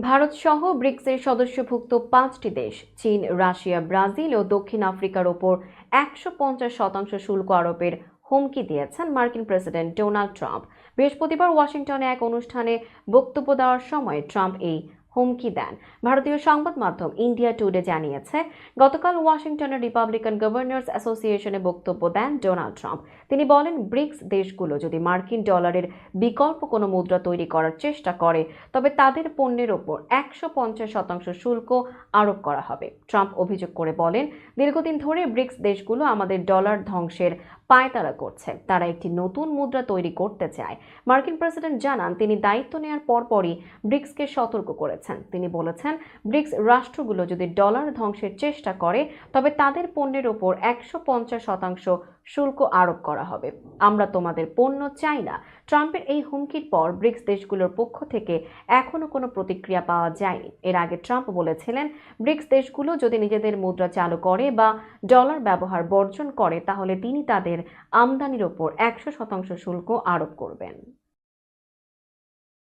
ভারত সহ ব্রিক্সের সদস্যভুক্ত 5টি দেশ চীন, রাশিয়া, ব্রাজিল ও দক্ষিণ আফ্রিকার ওপর 150% শুল্ক আরোপের হুমকি দিয়েছেন মার্কিন প্রেসিডেন্ট ডোনাল্ড ট্রাম্প। বৃহস্পতিবার ওয়াশিংটনে এক অনুষ্ঠানে বক্তব্য দেওয়ার সময় ট্রাম্প এই হুমকি দেন। ভারতীয় সংবাদ মাধ্যম ইন্ডিয়া টুডে জানিয়েছে, গতকাল ওয়াশিংটনের রিপাবলিকান গভর্নর্স অ্যাসোসিয়েশনে বক্তব্য দেন ডোনাল্ড ট্রাম্প। তিনি বলেন, ব্রিক্স দেশগুলো যদি মার্কিন ডলারের বিকল্প কোনো মুদ্রা তৈরি করার চেষ্টা করে তবে তাদের পণ্যের ওপর 150% শুল্ক আরোপ করা হবে। ট্রাম্প অভিযোগ করে বলেন, দীর্ঘদিন ধরে ব্রিক্স দেশগুলো আমাদের ডলার ধ্বংসের পায়তারা করছে। তারা একটি নতুন মুদ্রা তৈরি করতে চায়। মার্কিন প্রেসিডেন্ট জানান, তিনি দায়িত্ব নেওয়ার পরপরই ব্রিক্সকে সতর্ক করেছেন। তিনি বলেছেন, ব্রিক্স রাষ্ট্রগুলো যদি ডলার ধ্বংসের চেষ্টা করে তবে তাদের পণ্যের ওপর 150% শুল্ক আরোপ করা হবে। আমরা তোমাদের পণ্য চাই না। ট্রাম্পের এই হুমকির পর ব্রিক্স দেশগুলোর পক্ষ থেকে এখনো কোনো প্রতিক্রিয়া পাওয়া যায়নি। এর আগে ট্রাম্প বলেছিলেন, ব্রিক্স দেশগুলো যদি নিজেদের মুদ্রা চালু করে বা ডলার ব্যবহার বর্জন করে তাহলে তিনি তাদের আমদানির ওপর 100% শুল্ক আরোপ করবেন।